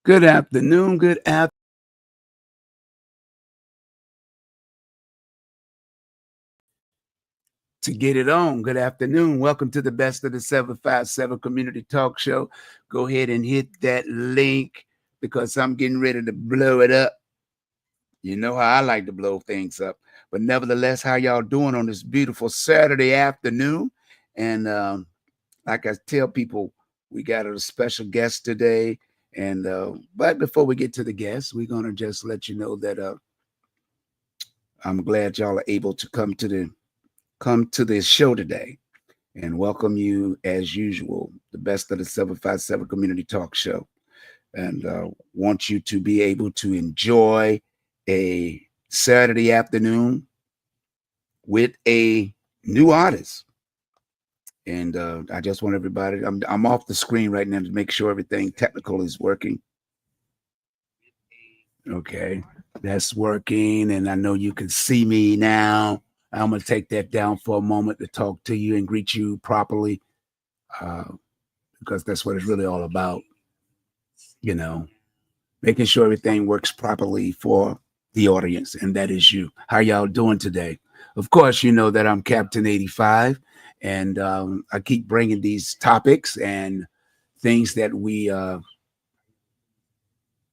Good afternoon. Good afternoon. To get it on. Good afternoon. Welcome to the Best of the 757 Community Talk Show. Go ahead and hit that link because I'm getting ready to blow it up. You know how I like to blow things up. But nevertheless, how y'all doing on this beautiful Saturday afternoon? And like I tell people, we got a special guest today. And but before we get to the guest, we're gonna just let you know that I'm glad y'all are able to come to this show today and welcome you as usual, the Best of the 757 Community Talk Show. And want you to be able to enjoy a Saturday afternoon with a new artist. And I just want everybody, I'm off the screen right now to make sure everything technical is working. Okay, that's working. And I know you can see me now. I'm going to take that down for a moment to talk to you and greet you properly because that's what it's really all about, you know, making sure everything works properly for the audience, and that is you. How y'all doing today? Of course, you know that I'm Captain85, and I keep bringing these topics and things that we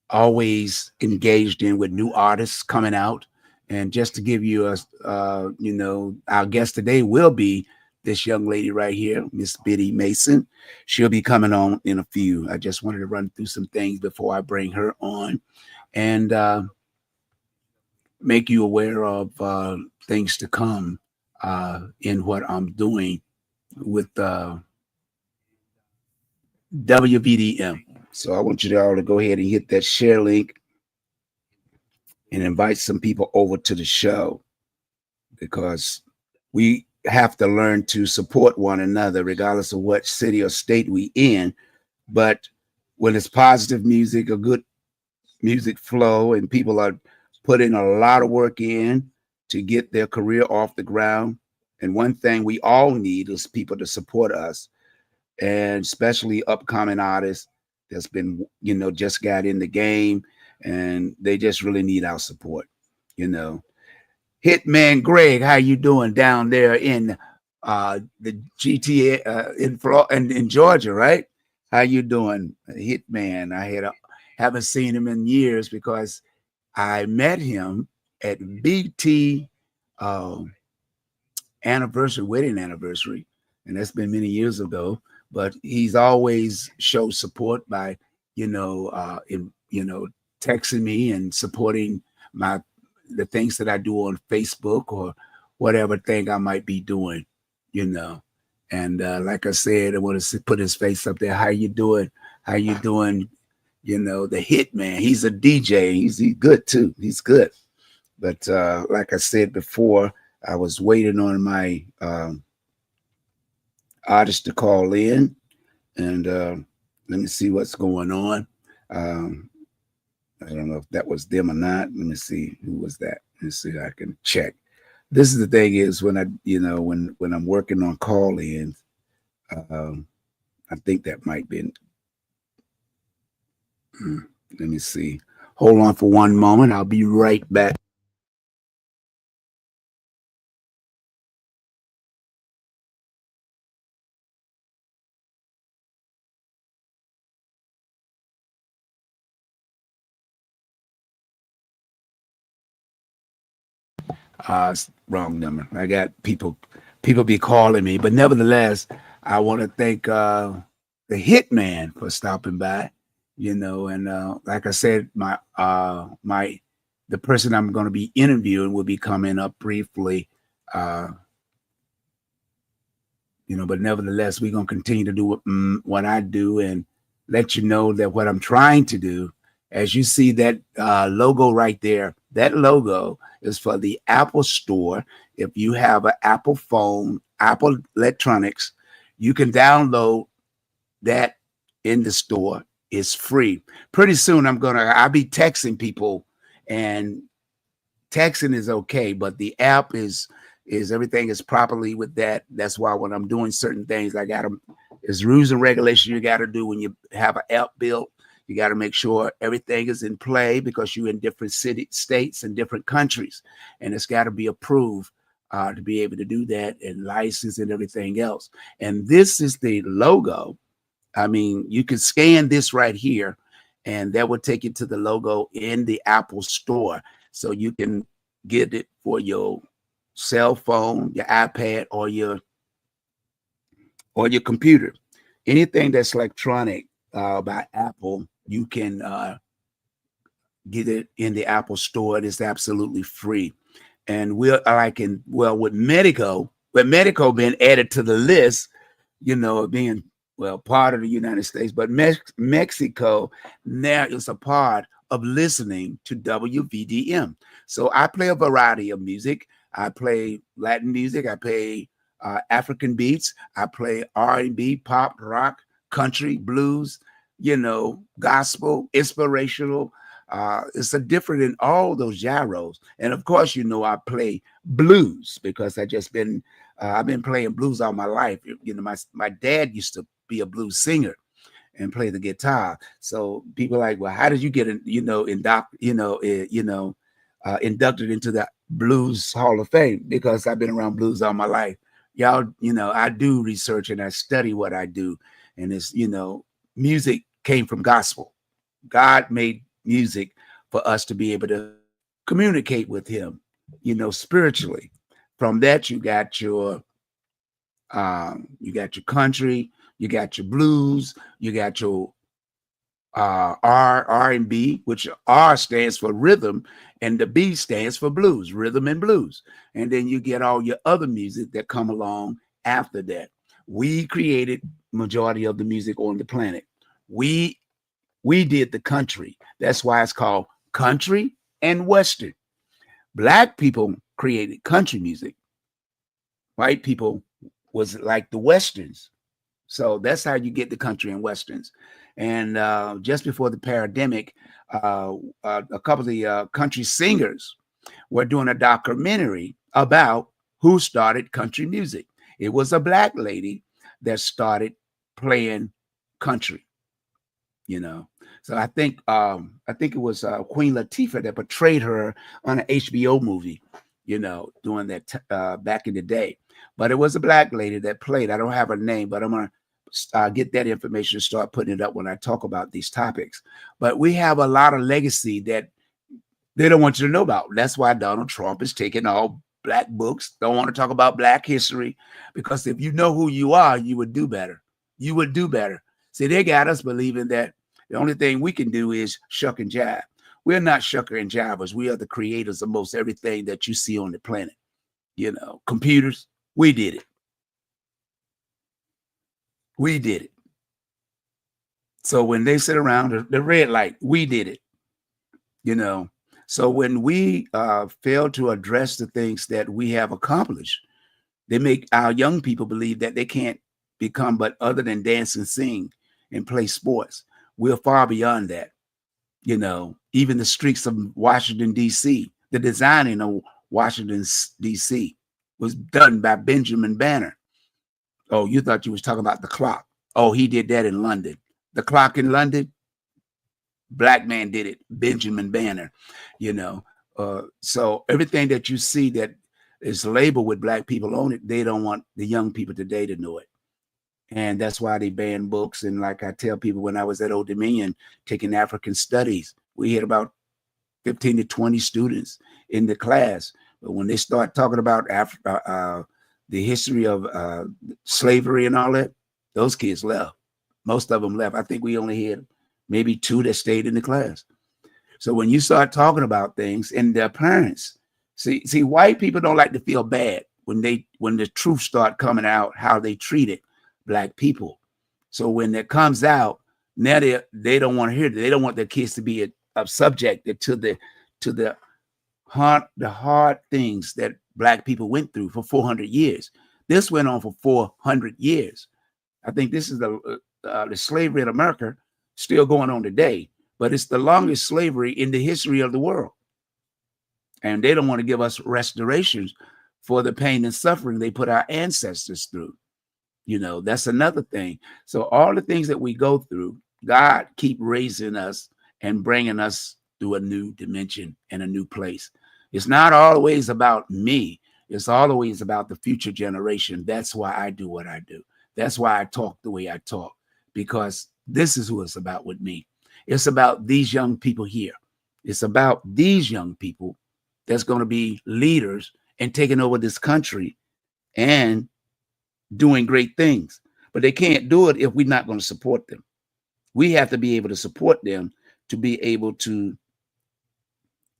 always engaged in with new artists coming out. And just to give you our guest today will be this young lady right here, Miss Biddy Mason. She'll be coming on in a few. I just wanted to run through some things before I bring her on and make you aware of things to come in what I'm doing with WVDM. So I want you all to go ahead and hit that share link and invite some people over to the show because we have to learn to support one another regardless of what city or state we in. But when it's positive music, a good music flow, and people are putting a lot of work in to get their career off the ground. And one thing we all need is people to support us, and especially upcoming artists that's been, just got in the game, and they just really need our support. Hitman Greg, how you doing down there in the GTA in Georgia, right? How you doing, Hitman? Haven't seen him in years because I met him at BT wedding anniversary, and that's been many years ago. But he's always showed support by, texting me and supporting the things that I do on Facebook or whatever thing I might be doing, And like I said, I want to put his face up there. How you doing? How you doing? The Hitman. He's a DJ. He's good too. He's good. But like I said before, I was waiting on my artist to call in, and let me see what's going on. I don't know if that was them or not. Let me see who was that. Let me see if I can check. This is the thing is when when I'm working on call-ins, I think that might be. Let me see. Hold on for one moment. I'll be right back. Wrong number. I got people be calling me, but nevertheless, I want to thank the Hitman for stopping by. And like I said, the person I'm going to be interviewing will be coming up briefly. But nevertheless, we're going to continue to do what I do and let you know that what I'm trying to do, as you see that logo right there, that logo is for the Apple Store. If you have an Apple phone, Apple Electronics, you can download that in the store. It's free. Pretty soon I'll be texting people, and texting is okay, but the app is everything is properly with that. That's why when I'm doing certain things, there's rules and regulations you got to do when you have an app built. You got to make sure everything is in play because you're in different states, and different countries, and it's got to be approved to be able to do that, and license and everything else. And this is the logo. I mean, you can scan this right here, and that will take you to the logo in the Apple Store. So you can get it for your cell phone, your iPad, or your computer. Anything that's electronic by Apple, you can get it in the Apple Store. It is absolutely free. And we're like with Medico, been added to the list, being part of the United States, but Mexico now is a part of listening to WVDM. So I play a variety of music. I play Latin music. I play African beats. I play R&B, pop, rock, country, blues, gospel, inspirational. It's a different in all those gyros. And of course, I play blues because I've been playing blues all my life. My dad used to be a blues singer and play the guitar. So people are like, well, how did you get inducted into the Blues Hall of Fame? Because I've been around blues all my life. Y'all, I do research and I study what I do. And it's, music came from gospel. God made music for us to be able to communicate with him, spiritually. From that, you got your country, you got your blues, you got your R&B, which R stands for rhythm, and the B stands for blues, rhythm and blues. And then you get all your other music that come along after that. We created majority of the music on the planet. We did the country. That's why it's called country and Western. Black people created country music. White people was like the Westerns. So that's how you get the country and Westerns. And just before the pandemic, a couple of the country singers were doing a documentary about who started country music. It was a Black lady that started playing country, So I think it was Queen Latifah that portrayed her on an HBO movie, doing that back in the day. But it was a Black lady that played. I don't have her name, but I'm going to get that information and start putting it up when I talk about these topics. But we have a lot of legacy that they don't want you to know about. That's why Donald Trump is taking all Black books, don't want to talk about Black history, because if you know who you are, you would do better. You would do better. See, they got us believing that the only thing we can do is shuck and jive. We're not shucker and jivers. We are the creators of most everything that you see on the planet. Computers, we did it. We did it. So when they sit around the red light, we did it. So when we fail to address the things that we have accomplished, they make our young people believe that they can't become but other than dance and sing and play sports. We're far beyond that. Even the streets of Washington, D.C., the designing of Washington, D.C. was done by Benjamin Banner. Oh, you thought you was talking about the clock. Oh, he did that in London. The clock in London, Black man did it, Benjamin Banner, So everything that you see that is labeled with Black people on it, they don't want the young people today to know it. And that's why they ban books. And like I tell people, when I was at Old Dominion taking African studies, we had about 15 to 20 students in the class. But when they start talking about the history of slavery and all that, those kids left. Most of them left. I think we only had maybe 2 that stayed in the class. So when you start talking about things and their parents, see, white people don't like to feel bad when the truth start coming out, how they treated Black people. So when that comes out, now they don't want to hear it. They don't want their kids to be subjected to the hard things that Black people went through for 400 years. This went on for 400 years. I think this is the slavery in America still going on today, but it's the longest slavery in the history of the world. And they don't want to give us restorations for the pain and suffering they put our ancestors through. That's another thing. So all the things that we go through, God keep raising us and bringing us through a new dimension and a new place. It's not always about me. It's always about the future generation. That's why I do what I do. That's why I talk the way I talk, because this is who it's about with me. It's about these young people here. It's about these young people that's going to be leaders and taking over this country and doing great things. But they can't do it if we're not going to support them. We have to be able to support them to be able to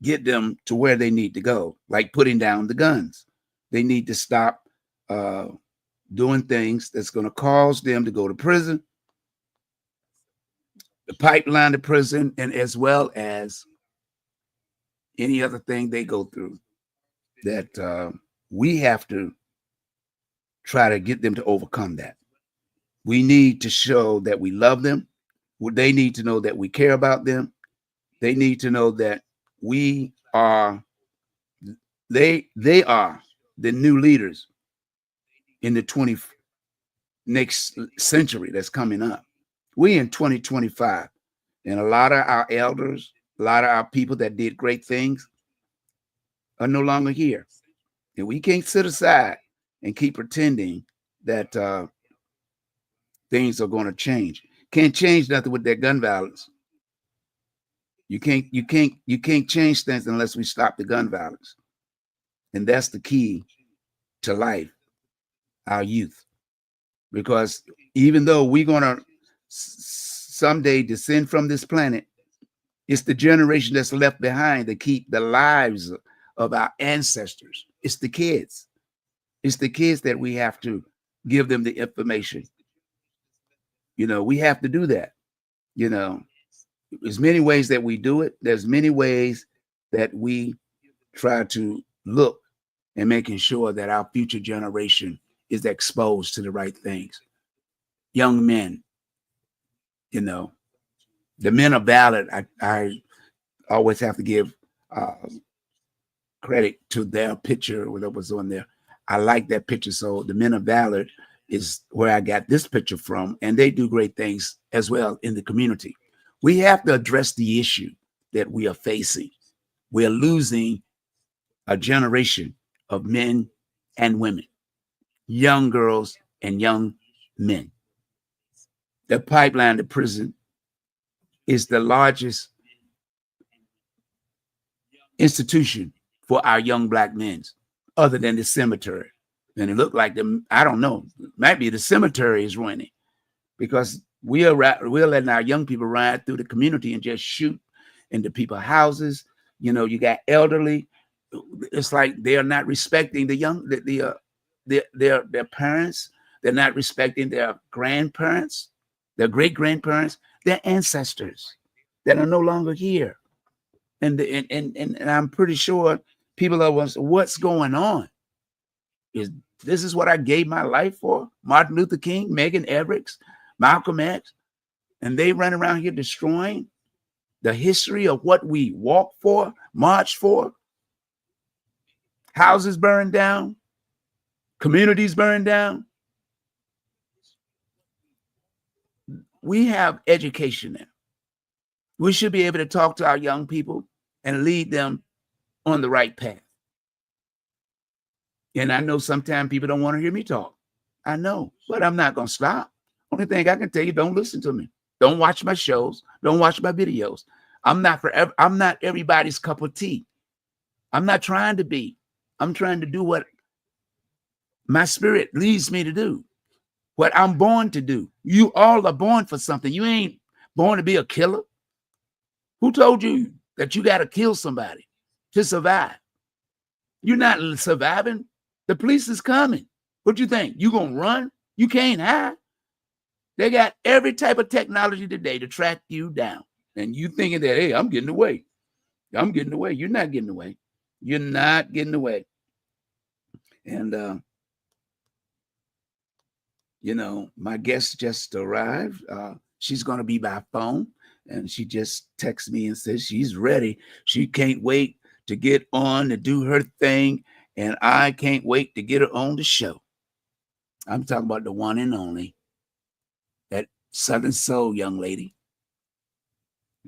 get them to where they need to go, like putting down the guns. They need to stop doing things that's going to cause them to go to prison, the pipeline to prison, and as well as any other thing they go through, that we have to try to get them to overcome that. We need to show that we love them. They need to know that we care about them. They need to know that we are, they are the new leaders in the next century that's coming up. We in 2025, and a lot of our elders, a lot of our people that did great things are no longer here. And we can't sit aside and keep pretending that things are going to change. Can't change nothing with that gun violence. You can't change things unless we stop the gun violence. And that's the key to life, our youth. Because even though we're going to someday descend from this planet, it's the generation that's left behind to keep the lives of our ancestors. It's the kids. It's the kids that we have to give them the information. You know, we have to do that. You know, there's many ways that we do it. There's many ways that we try to look and making sure that our future generation is exposed to the right things. Young men, you know, the men of valor, I always have to give credit to their picture, whatever was on there. I like that picture. So the men of valor is where I got this picture from, and they do great things as well in the community. We have to address the issue that we are facing. We're losing a generation of men and women, young girls and young men. The pipeline to prison is the largest institution for our young black men, other than the cemetery. And it looked like them, I don't know, might be the cemetery is running, because we're letting our young people ride through the community and just shoot into people's houses. You know, you got elderly. It's like they are not respecting the young, their parents. They're not respecting their grandparents, their great grandparents, their ancestors that are no longer here. And I'm pretty sure people are what's going on? This is what I gave my life for? Martin Luther King, Megan Everett, Malcolm X, and they run around here destroying the history of what we walked for, marched for. Houses burned down, communities burned down. We have education now. We should be able to talk to our young people and lead them on the right path. And I know sometimes people don't want to hear me talk. I know, but I'm not going to stop. Only thing I can tell you, don't listen to me. Don't watch my shows. Don't watch my videos. I'm not everybody's cup of tea. I'm not trying to be. I'm trying to do what my spirit leads me to do, what I'm born to do. You all are born for something. You ain't born to be a killer. Who told you that you got to kill somebody to survive? You're not surviving. The police is coming. What you think? You gonna run? You can't hide. They got every type of technology today to track you down. And you thinking that, hey, I'm getting away. I'm getting away. You're not getting away. You're not getting away. And you know, my guest just arrived. She's gonna be by phone, and she just texted me and says she's ready. She can't wait to get on to do her thing, and I can't wait to get her on the show. I'm talking about the one and only, that Southern Soul young lady,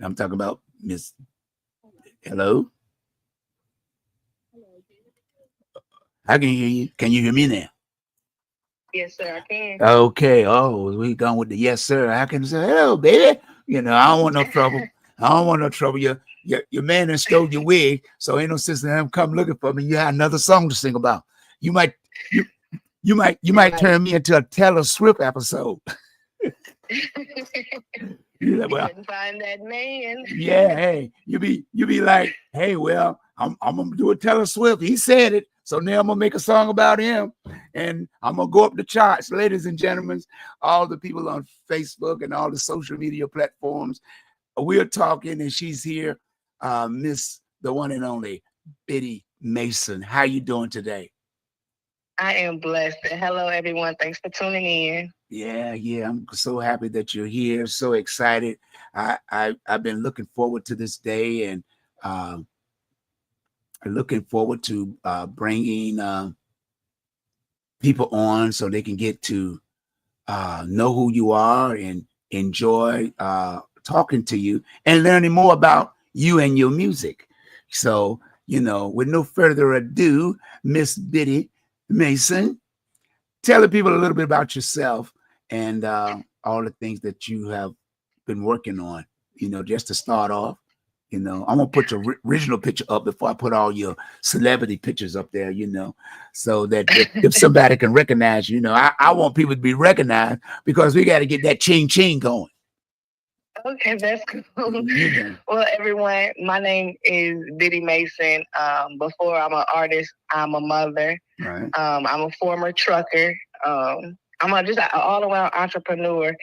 I'm talking about Miss. Hello, I can hear you. Can you hear me now? Yes, sir, I can. Okay. Oh, we gone with the yes, sir. I can say hello, baby. I don't want no trouble. I don't want no trouble. Your man has stole your wig, so ain't no sense in him come looking for me. You had another song to sing about. You might you you might Right. turn me into a Taylor Swift episode. You like, well, Couldn't find that man. yeah, hey, you be like, hey, well, I'm gonna do a Taylor Swift. He said it, so now I'm gonna make a song about him, and I'm gonna go up the charts, ladies and gentlemen. All the people on Facebook and all the social media platforms, we're talking, and she's here, Miss the one and only Biddy Mason. How you doing today? I am blessed. Hello, everyone. Thanks for tuning in. Yeah, I'm so happy that you're here. So excited. I've been looking forward to this day, and um, looking forward to bringing people on so they can get to know who you are and enjoy talking to you and learning more about you and your music. So, with no further ado, Miss Biddy Mason, tell the people a little bit about yourself and all the things that you have been working on, just to start off. I'm gonna put your original picture up before I put all your celebrity pictures up there, so that if somebody can recognize you, I want people to be recognized because we got to get that ching ching going. Okay, that's cool. You know, Well, everyone, my name is Biddy Mason. Before I'm an artist, I'm a mother. right? I'm a former trucker. Just an all-around entrepreneur.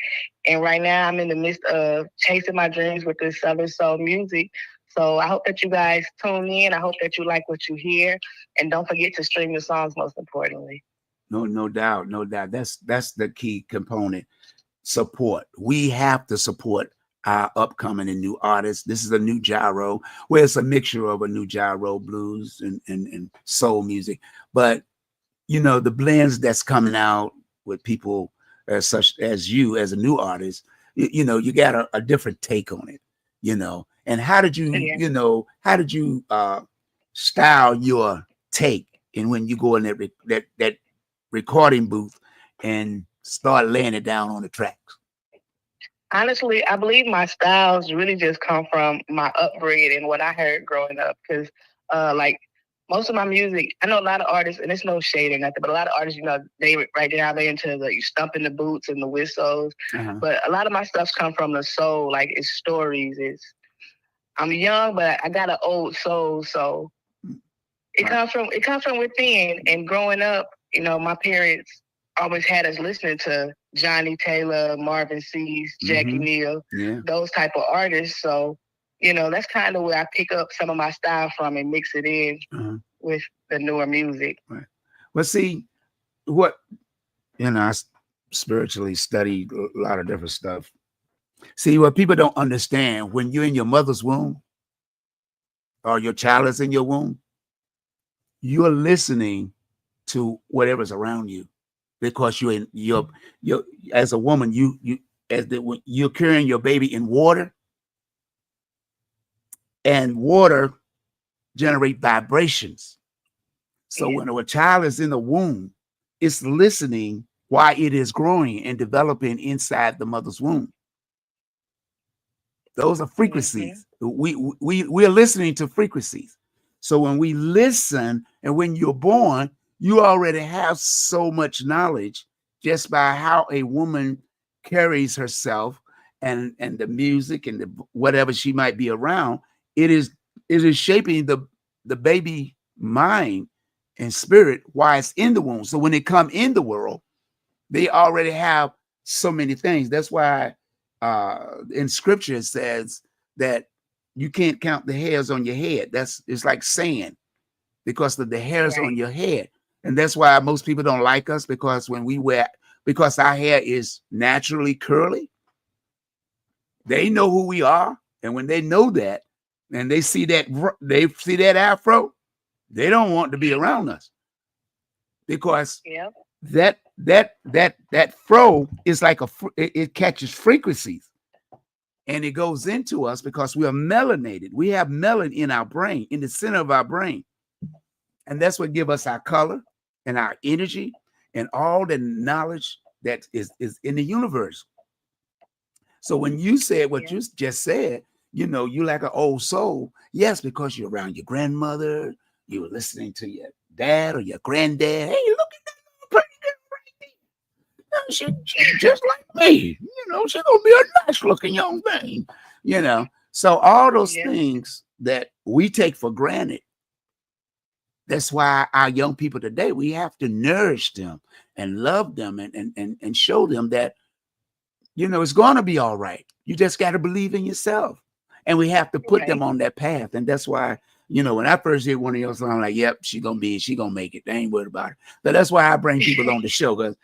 And right now, I'm in the midst of chasing my dreams with this Southern Soul music. So I hope that you guys tune in. I hope that you like what you hear. And don't forget to stream the songs, most importantly. No doubt, no doubt. That's the key component. Support. We have to support our upcoming and new artists. This is a new gyro, where it's a mixture of a new gyro, blues and soul music. But the blends that's coming out with people as such as you as a new artist, you got a different take on it. And how did you, Yeah. style your take and when you go in that recording booth and start laying it down on the tracks? Honestly, I believe my styles really just come from my upbringing and what I heard growing up. Because, like, most of my music, I know a lot of artists, and it's no shade or nothing, but a lot of artists, they right now they into the stumping the boots and the whistles. Uh-huh. But a lot of my stuff's come from the soul, like it's stories. I'm young, but I got an old soul, so it comes from within. And growing up, my parents always had us listening to Johnny Taylor, Marvin Cease, Jackie Neal, Yeah. those type of artists. So, that's kind of where I pick up some of my style from and mix it in with the newer music. Right. Well, see, what I spiritually studied a lot of different stuff. See, what people don't understand, when you're in your mother's womb or your child is in your womb, you're listening to whatever's around you because you're as a woman, you're carrying your baby in water, and water generate vibrations. So when a child is in the womb, it's listening while it is growing and developing inside the mother's womb. Those are frequencies. We're listening to frequencies. So when we listen and when you're born, you already have so much knowledge just by how a woman carries herself and the music and whatever she might be around. It is shaping the baby mind and spirit while it's in the womb. So when they come in the world, they already have so many things. That's why in scripture it says that you can't count the hairs on your head. It's like sand because of the hairs on your head. And that's why most people don't like us, because because our hair is naturally curly, they know who we are. And when they know that and they see that afro, they don't want to be around us because that fro is like it catches frequencies. and it goes into us because we are melanated. We have melanin in our brain, in the center of our brain. And that's what gives us our color and our energy and all the knowledge that is in the universe. So when you said what you just said, you know, you like an old soul. Yes, because you're around your grandmother, you were listening to your dad or your granddad. Hey, look at that pretty girl right there. She just like me. You know, she's gonna be a nice looking young thing. You know, so all those things that we take for granted. That's why our young people today, we have to nourish them and love them and show them that, you know, it's going to be all right. You just got to believe in yourself. And we have to put them on that path. And that's why, you know, when I first hear one of your songs, I'm like, yep, she going to make it. They ain't worried about it. But that's why I bring people on the show, because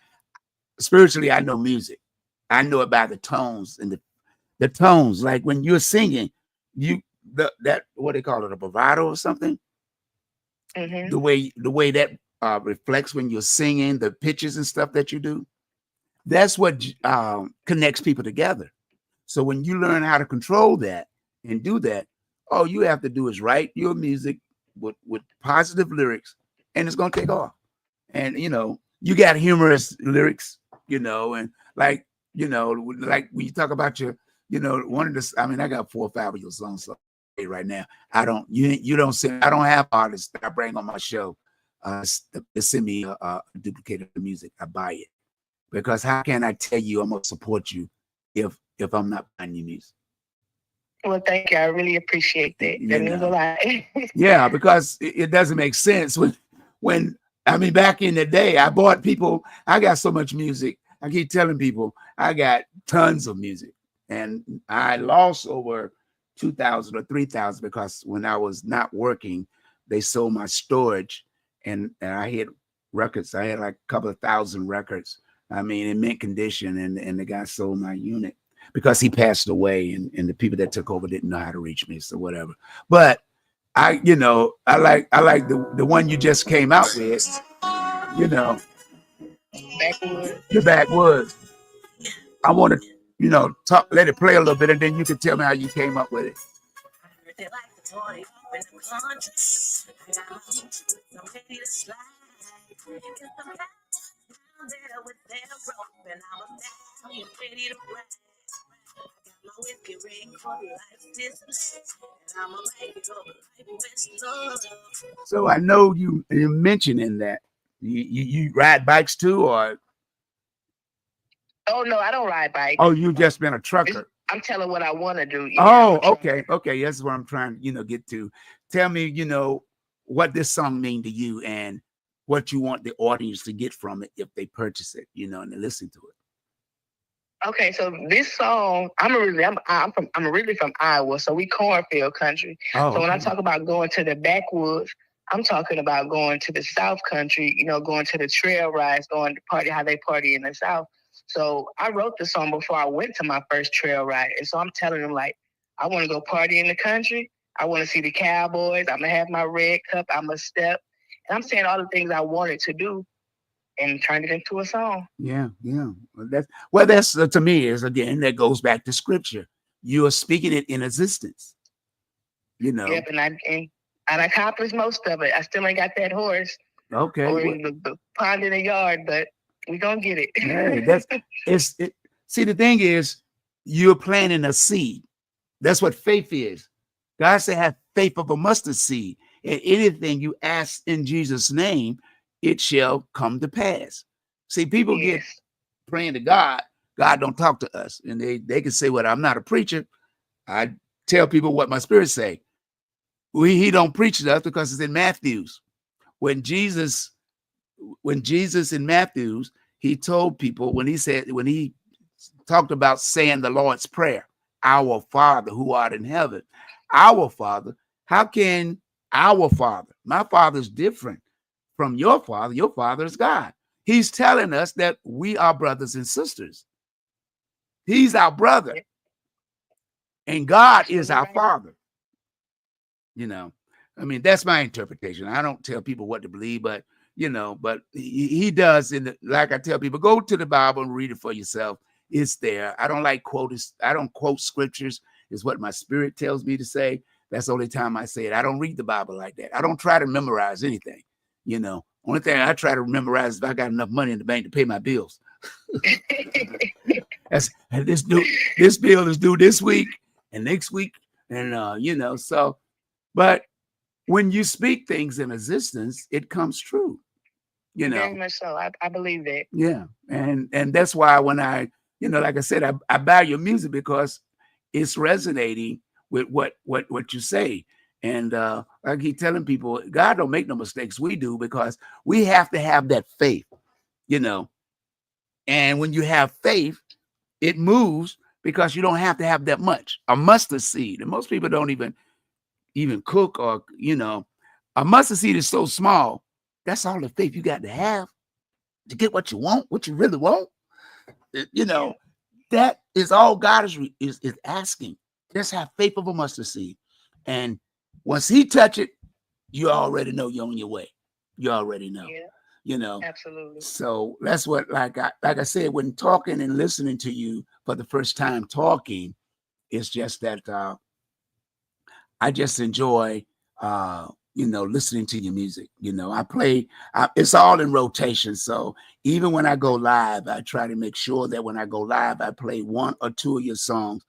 spiritually, I know music. I know about the tones and the tones. Like when you're singing, that what they call it, a bravado or something. The way that reflects when you're singing, the pitches and stuff that you do, that's what connects people together. So when you learn how to control that and do that, all you have to do is write your music with positive lyrics, and it's going to take off. And, you know, you got humorous lyrics, you know, and like, you know, like when you talk about your, you know, one of the, I mean, I got 4 or 5 of your songs. So right now, you don't sing. I don't have artists that I bring on my show to send me a duplicate of the music. I buy it, because how can I tell you I'm gonna support you if I'm not buying your music? Well, thank you. I really appreciate that. That means a lot. Yeah, because it doesn't make sense when I mean, back in the day, I bought people. I got so much music. I keep telling people I got tons of music, and I lost over 2,000 or 3,000 because when I was not working, they sold my storage, and I had records. I had like a couple of thousand records. I mean, in mint condition, and the guy sold my unit because he passed away, and the people that took over didn't know how to reach me, so whatever. But I, you know, I like the one you just came out with, you know, the backwoods. I want to, you know, let it play a little bit, and then you can tell me how you came up with it. So I know you mentioned in that you ride bikes too, or? Oh no, I don't ride bikes. Oh, you just been a trucker. I'm telling what I want to do. Yeah, oh, okay. That's what I'm trying, you know, get to. Tell me, you know, what this song mean to you and what you want the audience to get from it if they purchase it, you know, and they listen to it. Okay, so this song, I'm originally from Iowa, so we cornfield country. So when I talk about going to the backwoods, I'm talking about going to the South country, you know, going to the trail rides, going to party how they party in the South. So I wrote the song before I went to my first trail ride. And so I'm telling them, like, I want to go party in the country. I want to see the cowboys. I'm going to have my red cup. I'm going to step. And I'm saying all the things I wanted to do and turned it into a song. Yeah. Well, that's to me is, again, that goes back to scripture. You are speaking it in existence, you know. Yep, and I accomplished most of it. I still ain't got that horse. Okay. Or the pond in the yard, but we gonna get it. Hey, see, the thing is, you're planting a seed. That's what faith is. God said, have faith of a mustard seed. And anything you ask in Jesus' name, it shall come to pass. See, people get praying to God. God don't talk to us. And they can say, well, I'm not a preacher. I tell people what my spirit say. He don't preach to us because it's in Matthew's. When Jesus in Matthew's, he told people, when he talked about saying the Lord's Prayer, our Father who art in heaven, our Father, how can our Father, my Father is different from your Father is God. He's telling us that we are brothers and sisters. He's our brother, and God is our Father. You know, I mean, that's my interpretation. I don't tell people what to believe, but you know, but he does. Like I tell people, go to the Bible and read it for yourself, it's there. I don't like I don't quote scriptures. Is what my spirit tells me to say. That's the only time I say it. I don't read the Bible like that. I don't try to memorize anything. Only thing I try to memorize is if I got enough money in the bank to pay my bills. This bill is due this week and next week, and so. But when you speak things in existence, it comes true. Very much so. I believe that. Yeah, and that's why when I, like I said, I buy your music because it's resonating with what you say. And I keep telling people, God don't make no mistakes. We do, because we have to have that faith, And when you have faith, it moves because you don't have to have that much. A mustard seed, and most people don't even cook, or a mustard seed is so small. That's all the faith you got to have to get what you want, what you really want. That is all God is asking. Just have faith of a mustard seed, and once He touch it, you already know you're on your way. You already know. Yeah. Absolutely. So that's what, like I said, when talking and listening to you for the first time talking, it's just that I just enjoy listening to your music. I play, it's all in rotation. So even when I go live, I try to make sure that when I go live, I play one or two of your songs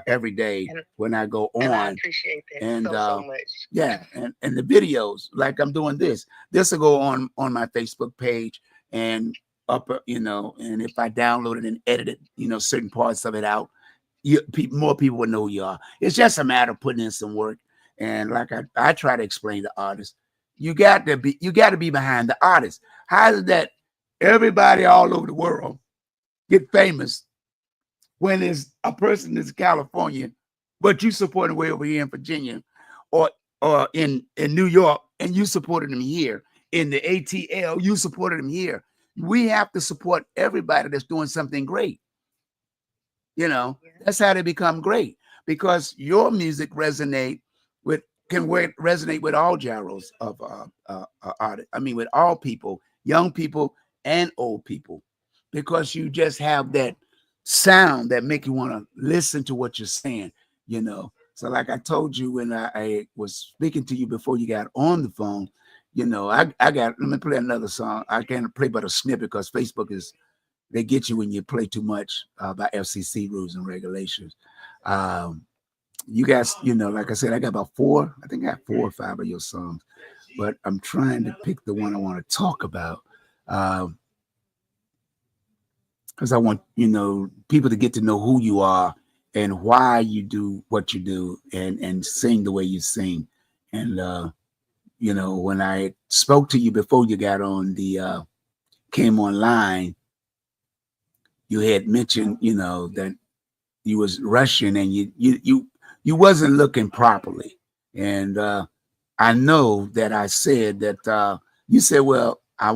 every day when I go on. And I appreciate that so much. Yeah, and the videos, like I'm doing this will go on my Facebook page and up, and if I download it and edit it, certain parts of it out, more people will know who you are. It's just a matter of putting in some work. And like I try to explain to artists, you got to be behind the artist. How is it that everybody all over the world get famous when there's a person that's California, but you supporting way over here in Virginia, or in New York, and you supported them here in the ATL, you supported them here. We have to support everybody that's doing something great. That's how they become great, because your music can resonate with all genres of art. I mean, with all people, young people and old people, because you just have that sound that make you want to listen to what you're saying. So like I told you when I was speaking to you before you got on the phone, let me play another song. I can't play but a snippet because Facebook they get you when you play too much by FCC rules and regulations. You guys, like I said, I got about I think I got 4 or 5 of your songs, but I'm trying to pick the one I want to talk about. Because I want, people to get to know who you are and why you do what you do, and sing the way you sing. And, when I spoke to you before you got on came online, you had mentioned, that you was rushing and you wasn't looking properly. And I know that I said that you said, well, I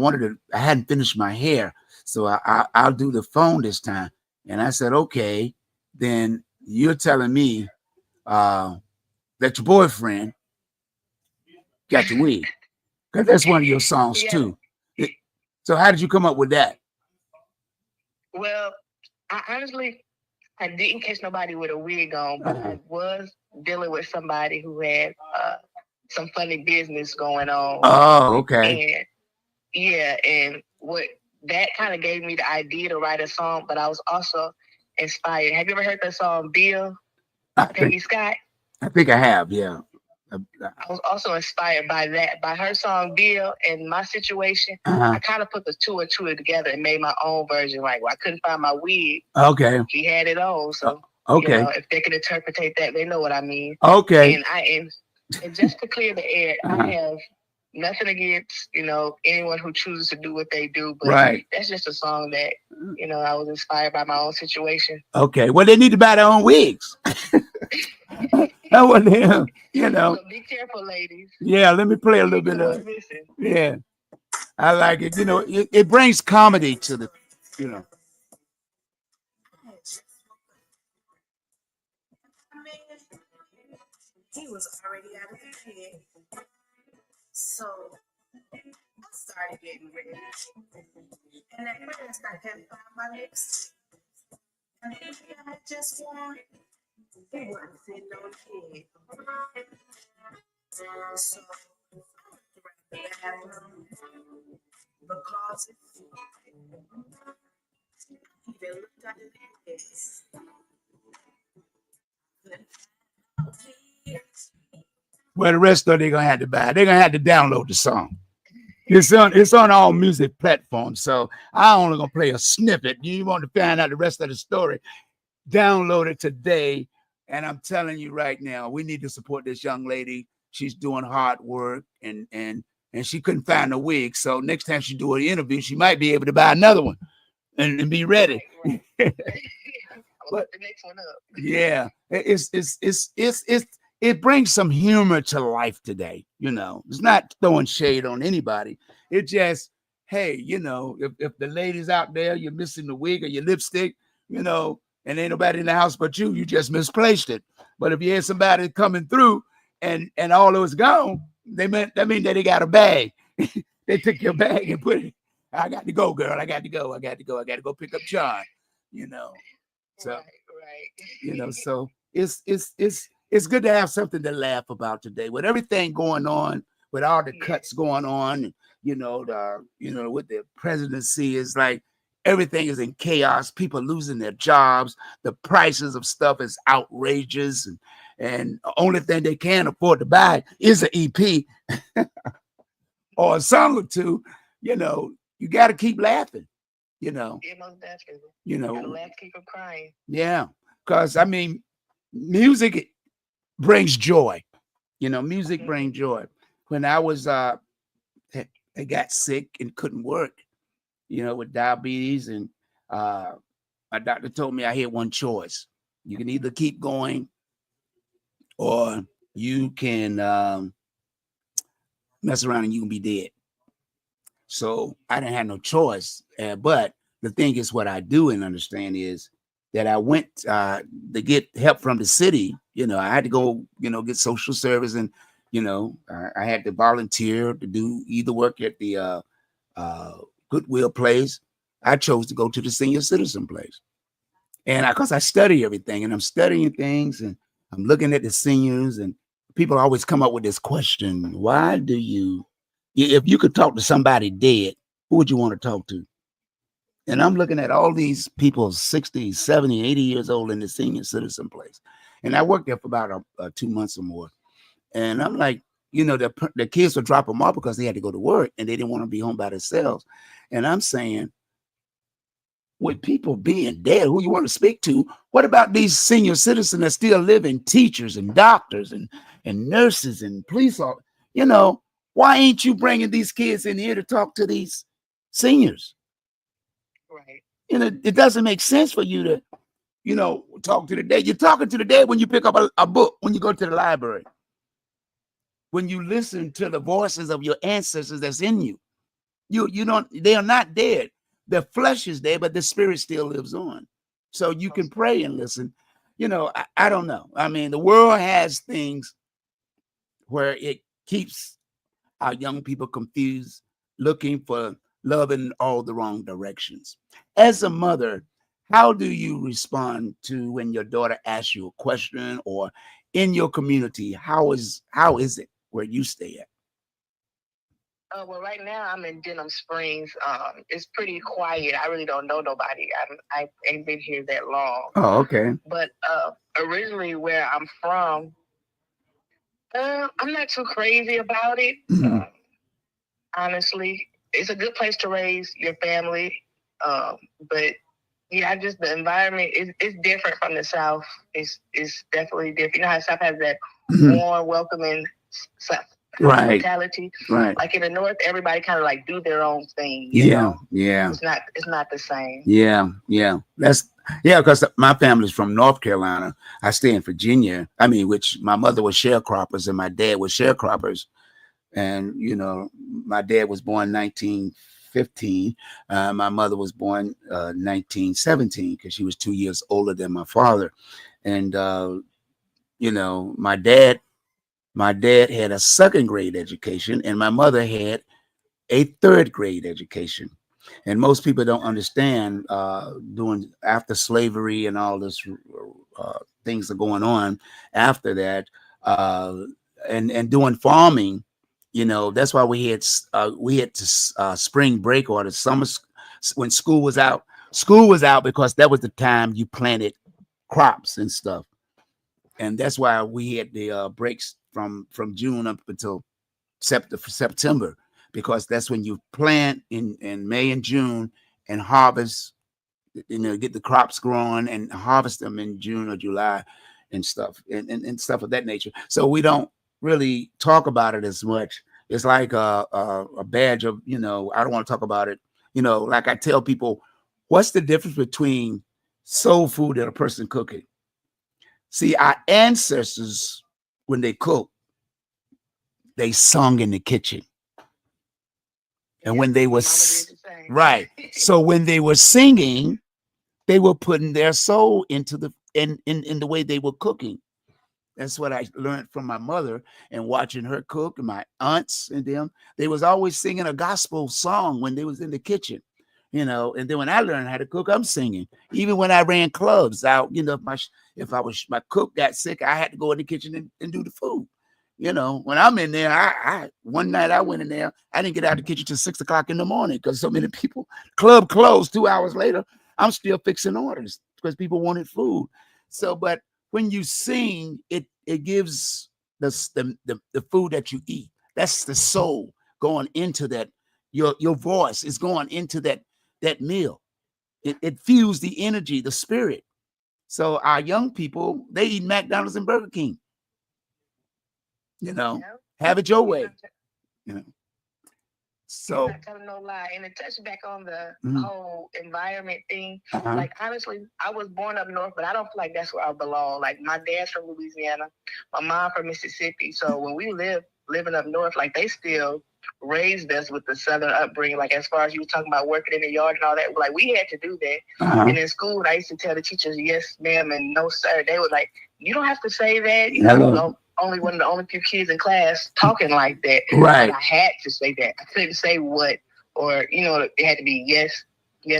hadn't finished my hair, so I'll do the phone this time. And I said, okay, then you're telling me that your boyfriend got your wig, because that's one of your songs too. So how did you come up with that? Well, I didn't catch nobody with a wig on, but I was dealing with somebody who had some funny business going on. Oh, okay. And what that kind of gave me the idea to write a song, but I was also inspired. Have you ever heard the song Bill, Peggy Scott? I think I have, yeah. I was also inspired by that, by her song Bill, and my situation. I kind of put the two and two together and made my own version. Like, I couldn't find my wig. Okay. He had it on, so if they can interpret that, they know what I mean. Okay. And just to clear the air, I have nothing against anyone who chooses to do what they do, but that's just a song that I was inspired by my own situation. Okay, well, they need to buy their own wigs. That was him, So be careful, ladies. Yeah, let me play a little bit of it. Yeah, I like it. It brings comedy to the, He was already out of his head. So I started getting ready. And at first I couldn't find my lips. And if you had just one, they wouldn't fit no kid. So I went around the bathroom, the closet, even looked under the beds. Well, the rest of it, they're gonna have to buy. They're gonna have to download the song. It's on all music platforms. So I only gonna play a snippet. You want to find out the rest of the story? Download it today. And I'm telling you right now, we need to support this young lady. She's doing hard work, and she couldn't find a wig. So next time she do an interview, she might be able to buy another one and be ready. Right. I'll look the next one up. Yeah, it brings some humor to life today. It's not throwing shade on anybody. It just, hey, if the ladies out there, you're missing the wig or your lipstick, and ain't nobody in the house but you just misplaced it. But if you had somebody coming through and all it was gone, that mean that they got a bag. They took your bag and put it. I got to go, girl. I got to go. I got to go pick up John. So, right. So it's good to have something to laugh about today with everything going on, with all the cuts going on. With the presidency is like everything is in chaos. People losing their jobs. The prices of stuff is outrageous, and the only thing they can afford to buy is an EP or a song or two. You got to keep laughing. Yeah, most definitely. Gotta laugh, keep them crying. Yeah, because music brings joy. Music brings joy. When I was I got sick and couldn't work, with diabetes, and my doctor told me I had one choice. You can either keep going or you can mess around and you can be dead. So I didn't have no choice. But the thing is, what I do and understand is that I went to get help from the city. I had to go, get social service, and I had to volunteer to do either work at the Goodwill place. I chose to go to the senior citizen place, and because I study everything, and I'm studying things, and I'm looking at the seniors, and people always come up with this question: why do you? If you could talk to somebody dead, who would you want to talk to? And I'm looking at all these people 60, 70, 80 years old in the senior citizen place. And I worked there for about 2 months or more. And I'm like, the kids would drop them off because they had to go to work and they didn't want to be home by themselves. And I'm saying, with people being dead, who you want to speak to, what about these senior citizens that still living, teachers and doctors and nurses and police officers? Why ain't you bringing these kids in here to talk to these seniors? Right. It doesn't make sense for you to, talk to the dead. You're talking to the dead when you pick up a book, when you go to the library, when you listen to the voices of your ancestors that's in you. They are not dead. Their flesh is dead, but the spirit still lives on. So you can pray and listen. I don't know. The world has things where it keeps our young people confused, looking for love in all the wrong directions. As a mother, how do you respond to when your daughter asks you a question, or in your community, how is it where you stay at? Well, right now I'm in Denham Springs. It's pretty quiet. I really don't know nobody. I ain't been here that long. Oh, okay. But originally where I'm from, I'm not too crazy about it. Honestly, it's a good place to raise your family. But yeah, the environment is different from the South. It's definitely different. You know how the South has that warm, welcoming hospitality. Right. Like in the North, everybody kind of like do their own thing. Yeah. It's not the same. Yeah. Because my family's from North Carolina. I stay in Virginia. Which my mother was sharecroppers and my dad was sharecroppers. And, my dad was born 1915. My mother was born 1917 because she was 2 years older than my father. And, my dad had a second grade education and my mother had a third grade education. And most people don't understand doing after slavery and all this things are going on after that, uh, and doing farming. You know, that's why we had to spring break or the summer when school was out. School was out because that was the time you planted crops and stuff, and that's why we had the breaks from June up until September, because that's when you plant in May and June and harvest, you know, get the crops growing and harvest them in June or July and stuff and stuff of that nature. So we don't really talk about it as much. It's like a badge of, you know, I don't want to talk about it. You know, like I tell people, what's the difference between soul food and a person cooking? See, our ancestors, when they cook, they sung in the kitchen. And when they were right, so when they were singing, they were putting their soul into the in the way they were cooking. That's what I learned from my mother and watching her cook, and my aunts and them. They was always singing a gospel song when they was in the kitchen, you know. And then when I learned how to cook, I'm singing. Even when I ran clubs out, you know, if my cook got sick, I had to go in the kitchen and do the food. You know, when I'm in there, I one night I went in there, I didn't get out of the kitchen till 6 o'clock in the morning because so many people, club closed 2 hours later. I'm still fixing orders because people wanted food. So, but when you sing, it gives the food that you eat. That's the soul going into that. Your voice is going into that meal. It fuels the energy, the spirit. So our young people, they eat McDonald's and Burger King. You know, have it your way. You know. So, not telling no lie. And to touch back on the whole environment thing, like honestly, I was born up north, but I don't feel like that's where I belong. Like my dad's from Louisiana, my mom from Mississippi. So when we living up north, like they still raised us with the southern upbringing. Like as far as you were talking about working in the yard and all that, like we had to do that. And in school, I used to tell the teachers, yes, ma'am, and no, sir. They were like, you don't have to say that. You know, only one of the only few kids in class talking like that. Right. But I had to say that. I couldn't say what, or you know, it had to be yes,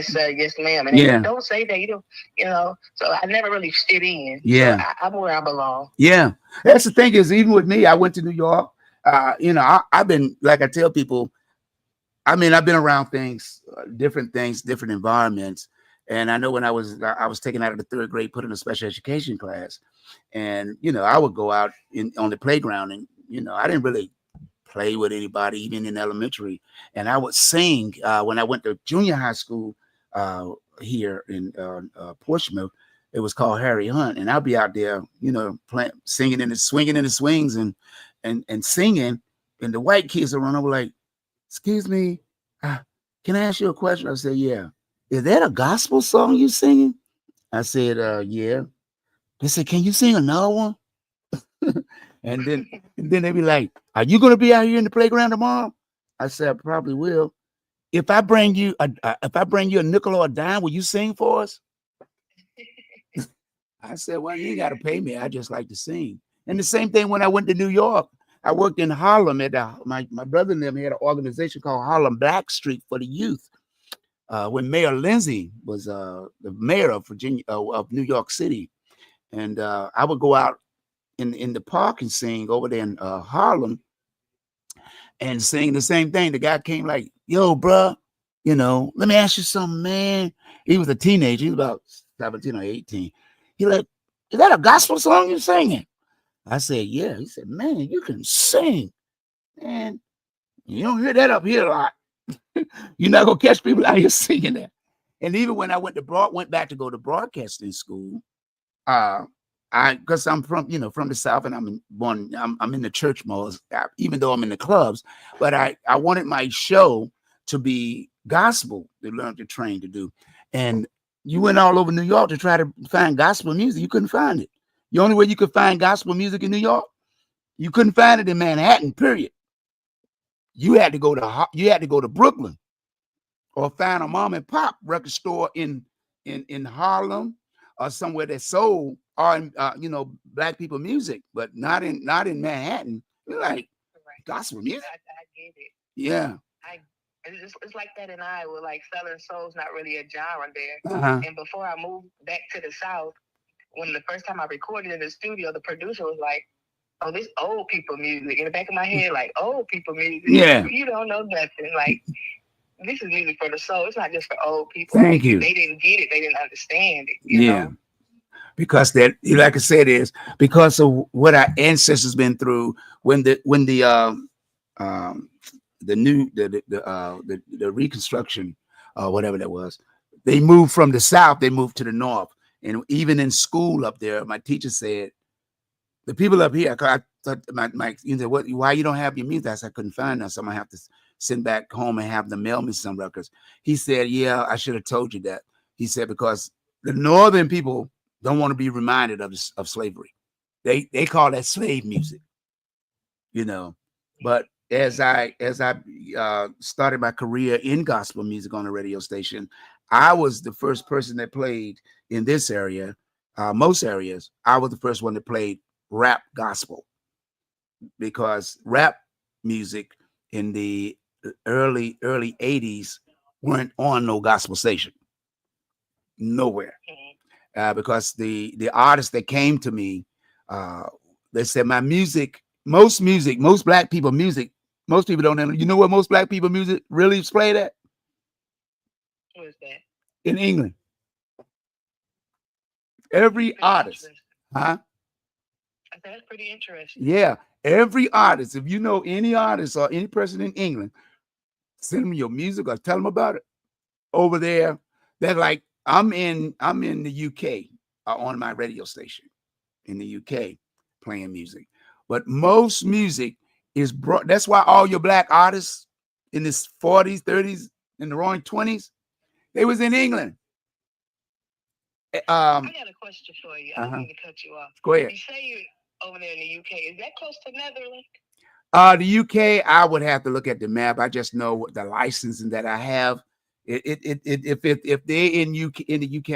sir, yes, ma'am. And they don't say that. You know. So I never really fit in. Yeah. So I'm where I belong. Yeah. That's the thing is, even with me, I went to New York. You know, I've been, like I tell people, I mean, I've been around different environments. And I know when I was taken out of the 3rd grade, put in a special education class. And, you know, I would go out on the playground and, you know, I didn't really play with anybody, even in elementary. And I would sing when I went to junior high school here in Portsmouth. It was called Harry Hunt. And I'll be out there, you know, swinging in the swings and singing. And the white kids are running over like, excuse me, can I ask you a question? I said, yeah. Is that a gospel song you singing? I said, yeah. They said, can you sing another one? and then they be like, are you going to be out here in the playground tomorrow? I said, I probably will. If I bring you a nickel or a dime, will you sing for us? I said, well, you ain't got to pay me. I just like to sing. And the same thing when I went to New York. I worked in Harlem at my brother and them had an organization called Harlem Black Street for the youth. When Mayor Lindsay was the mayor of New York City. And I would go out in the park and sing over there in Harlem and sing the same thing. The guy came like, yo, bruh, you know, let me ask you something, man. He was a teenager. He was about 17 or 18. He like, is that a gospel song you're singing? I said, yeah. He said, man, you can sing. Man, you don't hear that up here a lot. You're not going to catch people out here singing that. And even when I went back to go to broadcasting school, because I'm from the South and I'm in the church mode, even though I'm in the clubs, but I wanted my show to be gospel to learn to train to do. And you went all over New York to try to find gospel music. You couldn't find it. The only way you could find gospel music in New York, you couldn't find it in Manhattan, period. You had to go to Brooklyn or find a mom and pop record store in Harlem or somewhere that sold black people music, but not in Manhattan. You're like gospel music. I get it. Yeah. It's like that in Iowa. Like Southern Soul's not really a genre there. Uh-huh. And before I moved back to the South, when the first time I recorded in the studio, the producer was like, "Oh, this old people music." In the back of my head, like, old people music. Yeah. You don't know nothing. Like, this is music for the soul. It's not just for old people. Thank you. They didn't get it. They didn't understand it. You Yeah. know? Because that, like I said, is because of what our ancestors been through when the reconstruction, whatever that was, they moved from the South, they moved to the North. And even in school up there, my teacher said, the people up here, I thought my you know, why you don't have your music? I said, I couldn't find them, so I'm gonna have to send back home and have them mail me some records. He said, yeah, I should have told you that. He said, because the Northern people don't want to be reminded of slavery. They call that slave music, you know. But as I started my career in gospel music on a radio station, I was the first person that played in this area. Most areas, I was the first one that played rap gospel, because rap music in the early 80s weren't on no gospel station, nowhere. Because the artists that came to me, they said my music, most black people music, most people don't know. You know what most black people music really is played at? What is that? In England. Every artist, huh? That's pretty interesting. Yeah, every artist. If you know any artist or any person in England, send them your music or tell them about it. Over there, they're like, I'm in the UK on my radio station in the UK playing music, but most music is brought. That's why all your black artists in the 40s, 30s, in the roaring 20s, they was in England. I got a question for you. I don't mean to cut you off. Go ahead. You say you're over there in the UK. Is that close to Netherlands? The UK, I would have to look at the map. I just know what the licensing that I have. If they're in the UK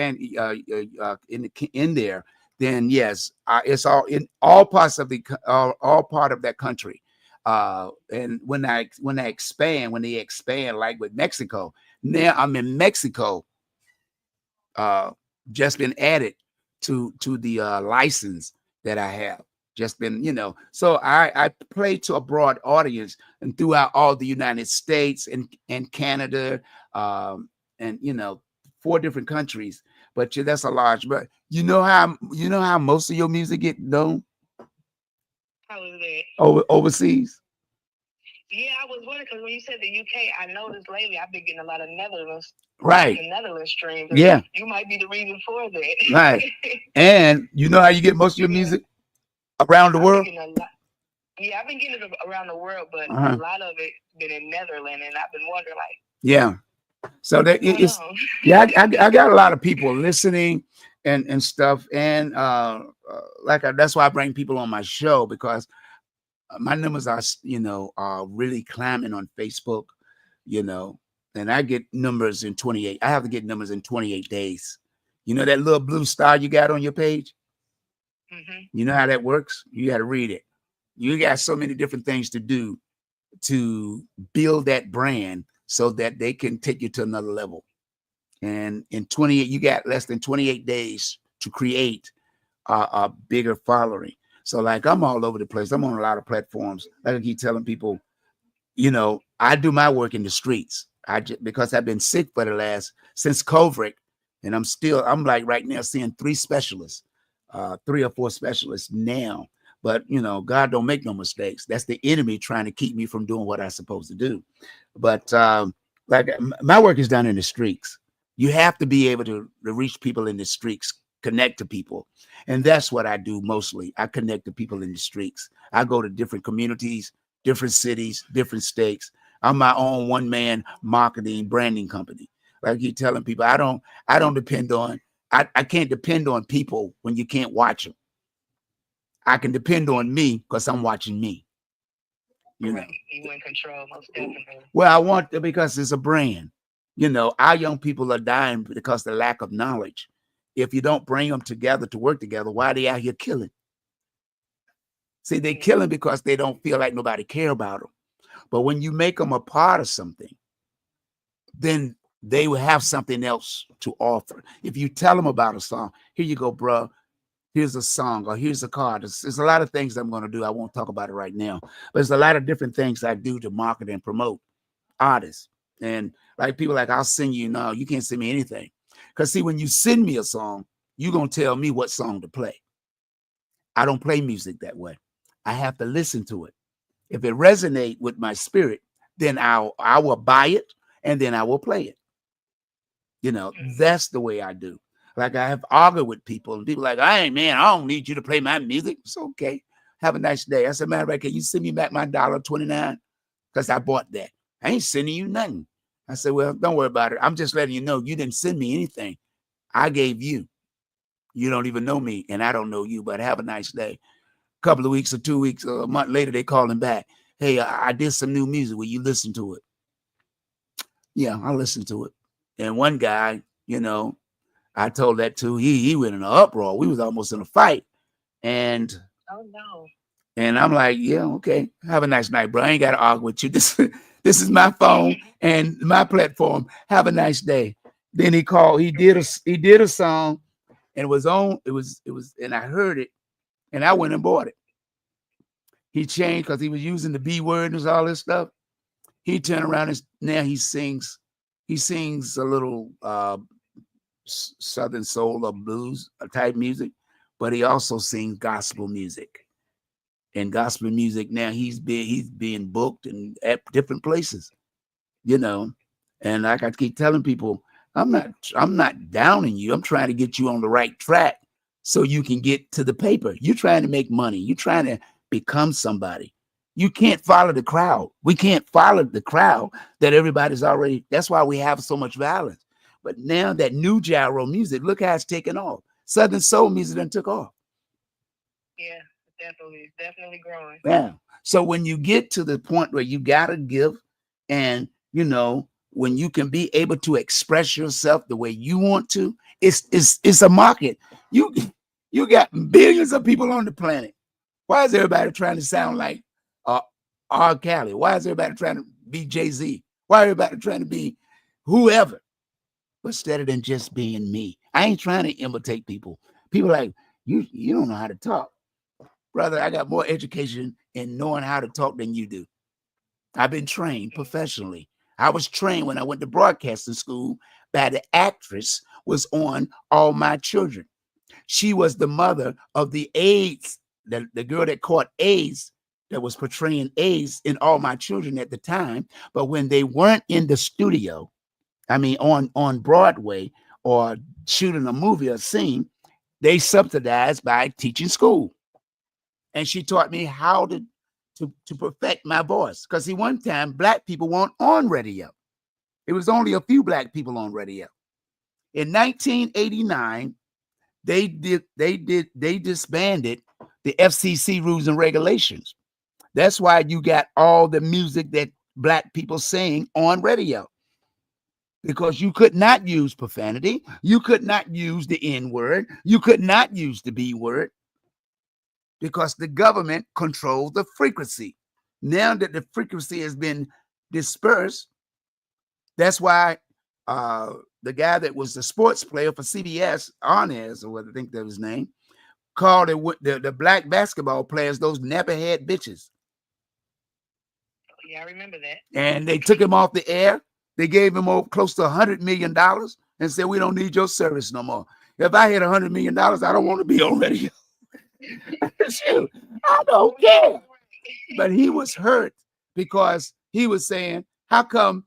in there, then yes, it's all in all parts of the all part of that country. And when they expand, like with Mexico, now I'm in Mexico. Just been added to the license that I have. Just been, so I play to a broad audience and throughout all the United States and Canada, and 4 different countries. But that's a large. But you know how most of your music get known? How is that? Overseas. Yeah, I was wondering because when you said the UK, I noticed lately I've been getting a lot of Netherlands. Right. The Netherlands streams. Yeah. You might be the reason for that. Right. And you know how you get most of your music around the world? Yeah, I've been getting it around the world, but a lot of it been in Netherlands, and I've been wondering, like, yeah. So that it's I got a lot of people listening and stuff, and that's why I bring people on my show, because my numbers are really climbing on Facebook, and I get numbers in 28. I have to get numbers in 28 days. You know that little blue star you got on your page? You know how that works? You got to read it. You got so many different things to do to build that brand so that they can take you to another level. And in 28, you got less than 28 days to create a bigger following. So like I'm all over the place. I'm on a lot of platforms. Like I keep telling people, I do my work in the streets. Because I've been sick since COVID, and I'm like right now seeing 3 specialists, 3 or 4 specialists now. But God don't make no mistakes. That's the enemy trying to keep me from doing what I'm supposed to do. But like my work is done in the streets. You have to be able to reach people in the streets, connect to people. And that's what I do mostly. I connect to people in the streets. I go to different communities, different cities, different states. I'm my own one-man marketing branding company. Like you telling people, I don't depend on, I can't depend on people when you can't watch them. I can depend on me because I'm watching me. You in control, most definitely. Well, I want to, because it's a brand. Our young people are dying because of the lack of knowledge. If you don't bring them together to work together, why are they out here killing? See, they're killing because they don't feel like nobody care about them. But when you make them a part of something, then they will have something else to offer. If you tell them about a song, here you go, bro. Here's a song, or here's a card. There's a lot of things I'm going to do. I won't talk about it right now, but there's a lot of different things I do to market and promote artists. And like people like, I'll send you, no, you can't send me anything. Because see, when you send me a song, you're going to tell me what song to play. I don't play music that way. I have to listen to it. If it resonates with my spirit, then I will buy it and then I will play it. You know, that's the way I do. Like I have argued with people and people like, hey man, I don't need you to play my music. It's okay. Have a nice day. I said, man, can you send me back my $1.29? Because I bought that. I ain't sending you nothing. I said, well, don't worry about it. I'm just letting you know you didn't send me anything. I gave you. You don't even know me and I don't know you, but have a nice day. A couple of weeks or 2 weeks or a month later, they calling back. Hey, I did some new music. Will you listen to it? Yeah, I listened to it. And one guy, you know, I told that to, he went in an uproar. We was almost in a fight. And oh no. And I'm like, yeah, okay. Have a nice night, bro. I ain't got to argue with you. This is my phone and my platform. Have a nice day. Then he called, he did a song and it was, and I heard it and I went and bought it. He changed because he was using the B word and all this stuff. He turned around and now he sings a little Southern soul or blues type music, but he also sings gospel music. And gospel music now he's being booked and at different places, you know. And like I keep telling people, I'm not downing you. I'm trying to get you on the right track so you can get to the paper. You're trying to make money. You're trying to become somebody. You can't follow the crowd. We can't follow the crowd that everybody's already. That's why we have so much violence. But now that new gyro music, look how it's taken off. Southern soul music done took off. Yeah, definitely. It's definitely growing. Yeah. So when you get to the point where you got to give, and, you know, when you can be able to express yourself the way you want to, it's a market. You got billions of people on the planet. Why is everybody trying to sound like R. Kelly? Why is everybody trying to be Jay-Z? Why is everybody trying to be whoever? But instead of than just being me, I ain't trying to imitate people. People like, you don't know how to talk. Brother, I got more education in knowing how to talk than you do. I've been trained professionally. I was trained when I went to broadcasting school by the actress was on All My Children. She was the mother of the AIDS, the girl that caught AIDS, that was portraying AIDS in All My Children at the time. But when they weren't in the studio, I mean, on Broadway or shooting a movie or scene, they subsidized by teaching school. And she taught me how to perfect my voice. Because see, one time black people weren't on radio. It was only a few black people on radio. In 1989, they disbanded the FCC rules and regulations. That's why you got all the music that black people sing on radio. Because you could not use profanity. You could not use the N word. You could not use the B word. Because the government controls the frequency. Now that the frequency has been dispersed, that's why the guy that was the sports player for CBS, Arnaz, or what I think that was his name, called it the black basketball players those nappy-head bitches. Yeah, I remember that. And they took him off the air. They gave him close to $100 million and said, we don't need your service no more. If I had $100 million, I don't want to be on radio. Shoot, I don't care. But he was hurt because he was saying, how come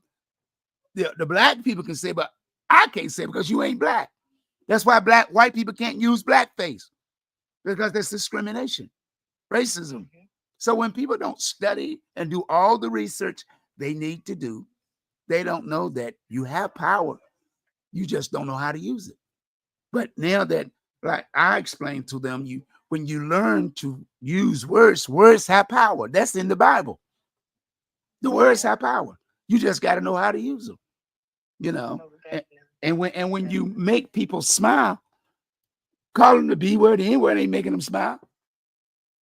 the black people can say, but I can't say because you ain't black. That's why white people can't use blackface, because that's discrimination, racism. Mm-hmm. So when people don't study and do all the research they need to do, they don't know that you have power. You just don't know how to use it. But now that, like I explained to them, when you learn to use words have power. That's in the Bible. The words have power. You just got to know how to use them, you know. And when you make people smile, call them the B word, the N word ain't making them smile.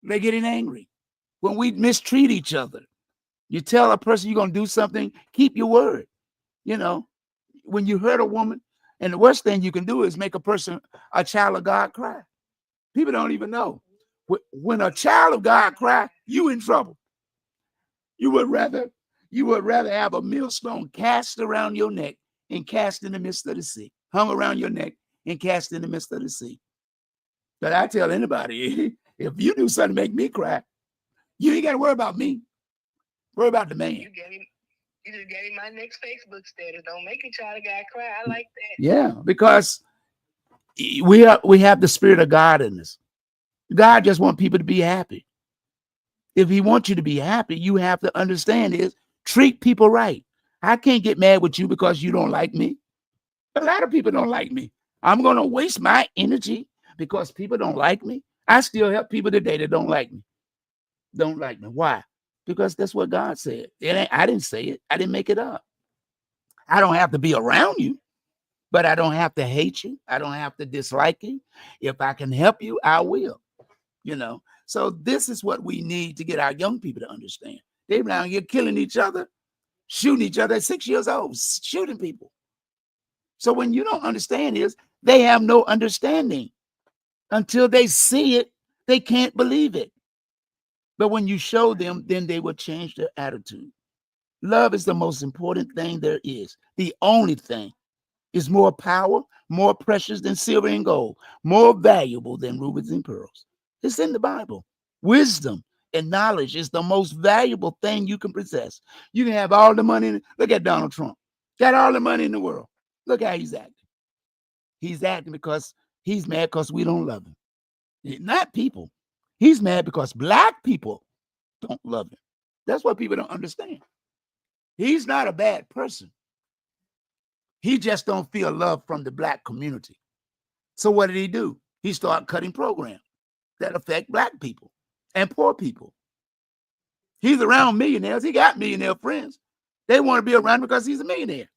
They're getting angry. When we mistreat each other, you tell a person you're going to do something, keep your word. You know, when you hurt a woman, and the worst thing you can do is make a child of God, cry. People don't even know. When a child of God cry, you in trouble. You would rather have a millstone cast around your neck and cast in the midst of the sea, hung around your neck and cast in the midst of the sea. But I tell anybody, if you do something to make me cry, you ain't got to worry about me. Worry about the man. You just gave me my next Facebook status. Don't make a child of God cry. I like that. Yeah, because we have the Spirit of God in us. God just wants people to be happy. If he wants you to be happy, you have to understand is treat people right. I can't get mad with you because you don't like me. A lot of people don't like me. I'm going to waste my energy because people don't like me. I still help people today that don't like me. Don't like me. Why? Because that's what God said. I didn't say it. I didn't make it up. I don't have to be around you, but I don't have to hate you. I don't have to dislike you. If I can help you, I will. So this is what we need to get our young people to understand. They around here killing each other, shooting each other at 6 years old, shooting people. So when you don't understand this, they have no understanding. Until they see it, they can't believe it. But when you show them, then they will change their attitude. Love is the most important thing there is. The only thing is more power, more precious than silver and gold, more valuable than rubies and pearls. It's in the Bible. Wisdom and knowledge is the most valuable thing you can possess. You can have all the money. Look at Donald Trump. Got all the money in the world. Look how he's acting. He's acting because he's mad because we don't love him. Not people. He's mad because Black people don't love him. That's what people don't understand. He's not a bad person. He just don't feel love from the Black community. So what did he do? He started cutting programs that affect Black people and poor people. He's around millionaires. He got millionaire friends. They want to be around because he's a millionaire.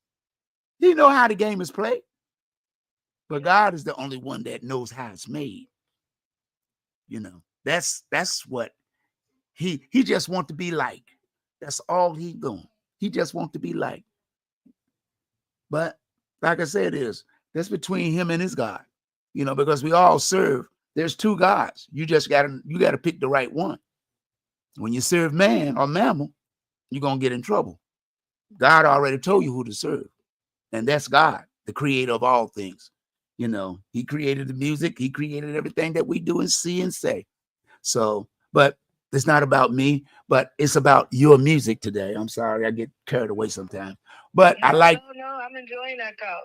He know how the game is played. But God is the only one that knows how it's made. That's what he just wants to be like. That's all he's doing. He just wants to be like. But like I said, that's between him and his God. Because we all serve. There's two gods. You just gotta pick the right one. When you serve man or mammal, you're gonna get in trouble. God already told you who to serve, and that's God, the creator of all things. He created the music, he created everything that we do and see and say. So, but it's not about me, but it's about your music today. I'm sorry, I get carried away sometimes. But No, I like, no, I'm enjoying that talk.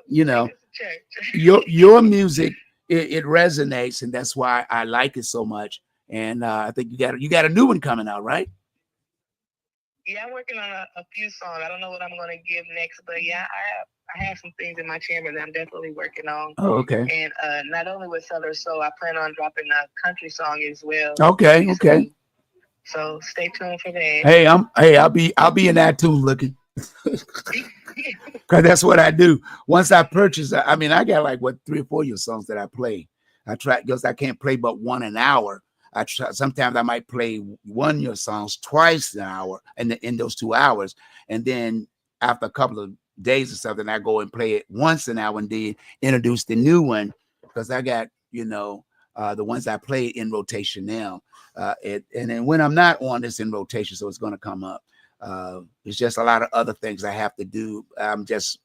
your music, it resonates, and that's why I like it so much. And I think you got a new one coming out, right? Yeah, I'm working on a few songs. I don't know what I'm going to give next, but yeah, I have some things in my chamber that I'm definitely working on. Oh, okay. And not only with Southern Soul, I plan on dropping a country song as well. Okay, okay. So stay tuned for that. Hey, I'll be in that tune looking. Because that's what I do. Once I purchase, I got like 3 or 4 of your songs that I play. I try because I can't play but one an hour. Sometimes I might play one of your songs twice an hour in those 2 hours. And then after a couple of days or something, I go and play it once an hour and then introduce the new one because I got, the ones I played in rotation now. And then when I'm not on this in rotation, so it's going to come up. It's just a lot of other things I have to do. I'm just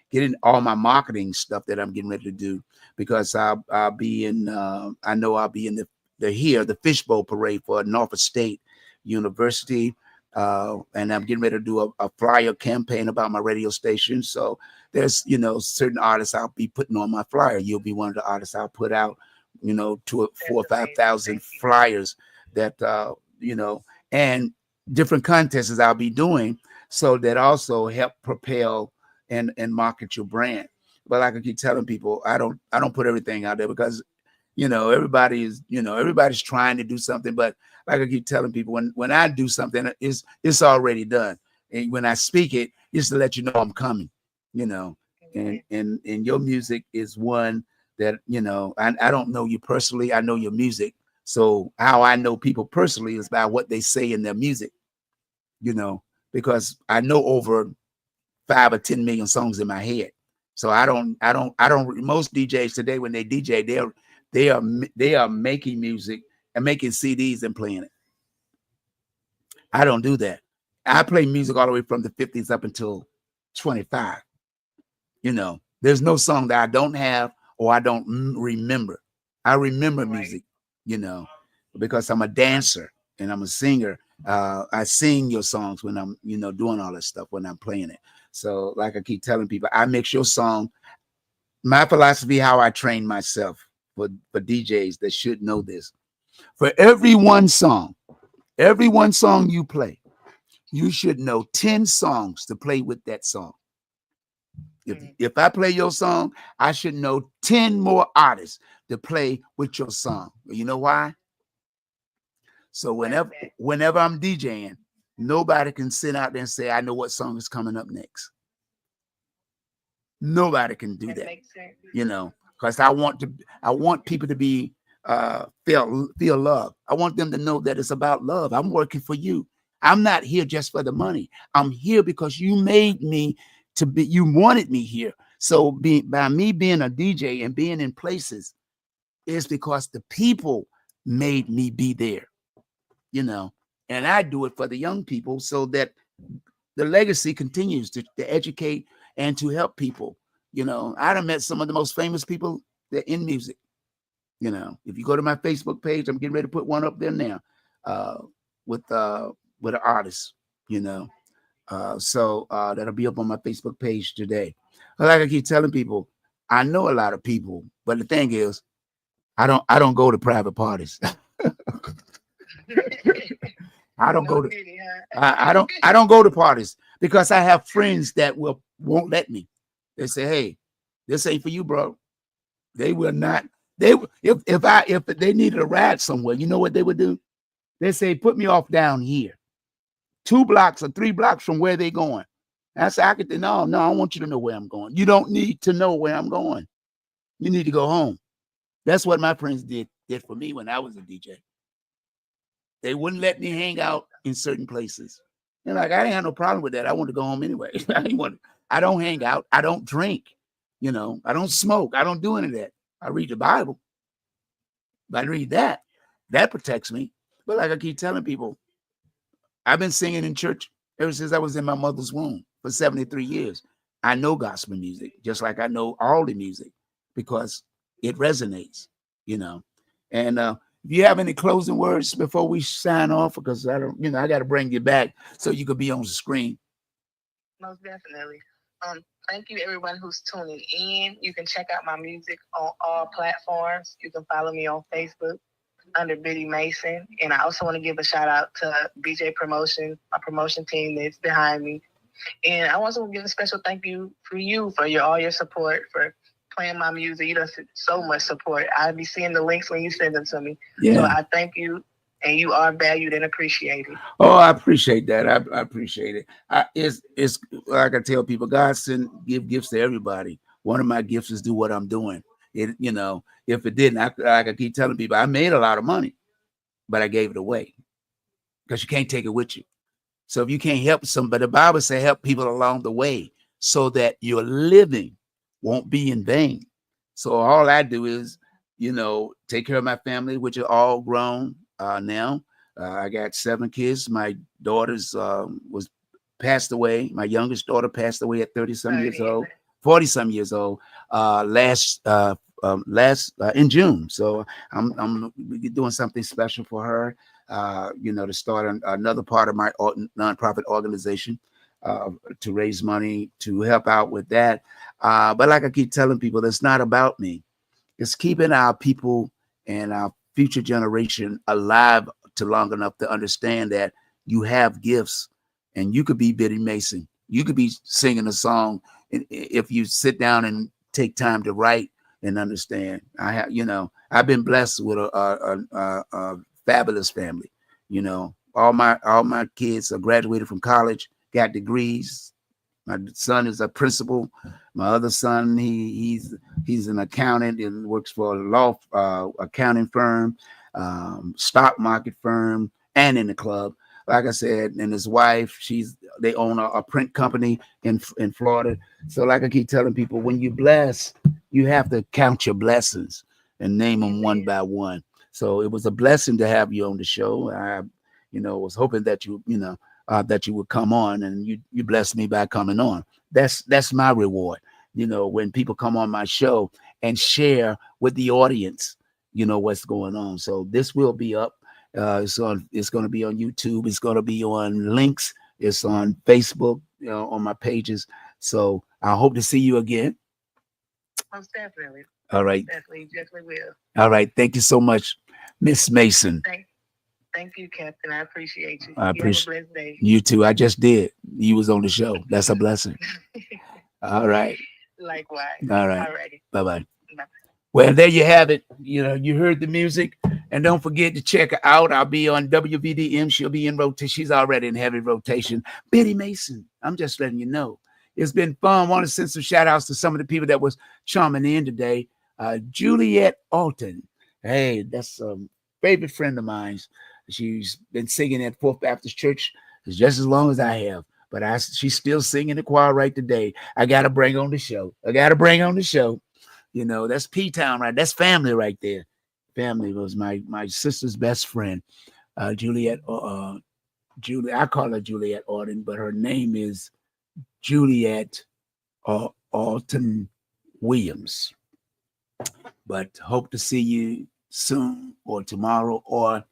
getting all my marketing stuff that I'm getting ready to do because I'll be in, I know I'll be in the Fishbowl Parade for Norfolk State University. And I'm getting ready to do a flyer campaign about my radio station. So there's, certain artists I'll be putting on my flyer. You'll be one of the artists I'll put out, 4,000 or 5,000 flyers that, and different contests I'll be doing. So that also help propel and market your brand. But like I keep telling people, I don't put everything out there because everybody's trying to do something, but like I keep telling people, when I do something, it's already done. And when I speak it, just to let you know I'm coming, and your music is one that, I don't know you personally. I know your music. So how I know people personally is by what they say in their music, because I know over 5 or 10 million songs in my head. So I don't. Most DJs today, when they DJ, they are making music and making CDs and playing it. I don't do that. I play music all the way from the 50s up until 25. You know, there's no song that I don't have or I don't remember. I remember music, you know, because I'm a dancer and I'm a singer. I sing your songs when I'm, you know, doing all this stuff when I'm playing it. So, like I keep telling people, I mix your song. My philosophy, how I train myself for DJs that should know this. For every one song you play, you should know 10 songs to play with that song. If I play your song, I should know 10 more artists to play with your song. You know why? So whenever I'm DJing, nobody can sit out there and say, I know what song is coming up next. Nobody can do that. You know, because I want people to be feel love. I want them to know that it's about love. I'm working for you. I'm not here just for the money. I'm here because you made me to be, you wanted me here. So by me being a DJ and being in places is because the people made me be there, you know, and I do it for the young people so that the legacy continues to educate and to help people. You know, I done met some of the most famous people that in music. You know, if you go to my Facebook page, I'm getting ready to put one up there now with an artist, you know. So that'll be up on my Facebook page today. But like I keep telling people, I know a lot of people, but the thing is, I don't go to private parties. I don't go to I don't go to parties because I have friends that won't let me. They say, hey, this ain't for you, bro. They will not. They if they needed a ride somewhere, you know what they would do? They say, put me off down here, 2 blocks or 3 blocks from where they going. I said, no, I want you to know where I'm going. You don't need to know where I'm going. You need to go home. That's what my friends did for me when I was a DJ. They wouldn't let me hang out in certain places. And like, I didn't have no problem with that. I wanted to go home anyway. I don't hang out. I don't drink. You know, I don't smoke. I don't do any of that. I read the Bible. I read that. That protects me. But like I keep telling people, I've been singing in church ever since I was in my mother's womb for 73 years. I know gospel music, just like I know all the music, because it resonates, you know. And if you have any closing words before we sign off, because I don't, you know, I got to bring you back so you could be on the screen. Most definitely. Thank you everyone who's tuning in. You can check out my music on all platforms. You can follow me on Facebook under Biddy Mason. And I also want to give a shout out to BJ Promotion, my promotion team that's behind me. And I also want to give a special thank you for all your support, for playing my music. You done so much support. I'll be seeing the links when you send them to me. Yeah. So I thank you, and you are valued and appreciated. Oh, I appreciate that. I appreciate it. It's like I tell people, God give gifts to everybody. One of my gifts is do what I'm doing. It, you know, if it didn't, like I keep telling people, I made a lot of money, but I gave it away because you can't take it with you. So if you can't help somebody, the Bible says help people along the way so that your living won't be in vain. So all I do is, you know, take care of my family, which are all grown now. I got 7 kids. My daughter's was passed away. My youngest daughter passed away at 30-some years old, 40-some years old last in June. So I'm doing something special for her. You know, to start another part of my nonprofit organization to raise money to help out with that. But like I keep telling people, it's not about me. It's keeping our people and our future generation alive to long enough to understand that you have gifts and you could be Biddy Mason. You could be singing a song if you sit down and take time to write and understand. I've been blessed with a fabulous family. You know, all my kids are graduated from college, got degrees. My son is a principal. My other son, he's an accountant and works for a law accounting firm, stock market firm, and in the club. Like I said, and his wife, she's they own a print company in Florida. So like I keep telling people, when you bless, you have to count your blessings and name them one by one. So it was a blessing to have you on the show. I, was hoping that that you would come on, and you blessed me by coming on. That's my reward. When people come on my show and share with the audience, what's going on. So this will be up. It's going to be on YouTube. It's going to be on links. It's on Facebook, on my pages. So I hope to see you again. Most definitely. All right. Definitely will. All right. Thank you so much, Miss Mason. Thank you, Captain. I appreciate you. I appreciate you. Have a blessed day. You too. I just did. You was on the show. That's a blessing. All right. Likewise. All right. Alrighty. Bye-bye. Well, there you have it. You heard the music. And don't forget to check her out. I'll be on WVDM. She'll be in rotation. She's already in heavy rotation. Biddy Mason. I'm just letting you know. It's been fun. Want to send some shout outs to some of the people that was charming in today. Juliet Alton. Hey, that's a favorite friend of mine. She's been singing at Fourth Baptist Church just as long as I have. But she's still singing the choir right today. I got to bring on the show. That's P-Town, right? That's family right there. Family was my sister's best friend, Juliet. I call her Juliet Alton, but her name is Juliet Alton Williams. But hope to see you soon or tomorrow or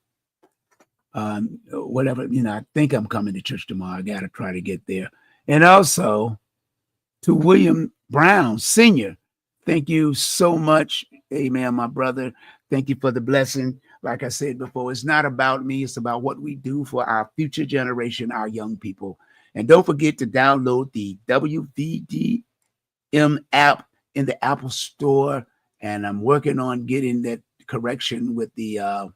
whatever. I think I'm coming to church tomorrow. I got to try to get there. And also to William Brown, Sr., thank you so much. Amen, my brother. Thank you for the blessing. Like I said before, it's not about me. It's about what we do for our future generation, our young people. And don't forget to download the WVDM app in the Apple Store. And I'm working on getting that correction with the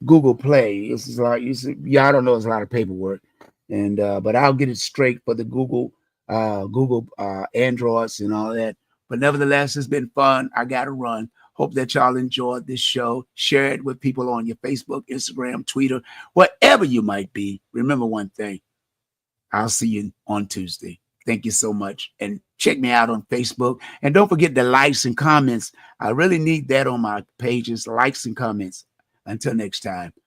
Google Play. It's like I don't know. It's a lot of paperwork, and but I'll get it straight for the Google Androids and all that. But nevertheless, it's been fun. I got to run. Hope that y'all enjoyed this show. Share it with people on your Facebook, Instagram, Twitter, whatever you might be. Remember one thing. I'll see you on Tuesday. Thank you so much. And check me out on Facebook. And don't forget the likes and comments. I really need that on my pages, likes and comments. Until next time.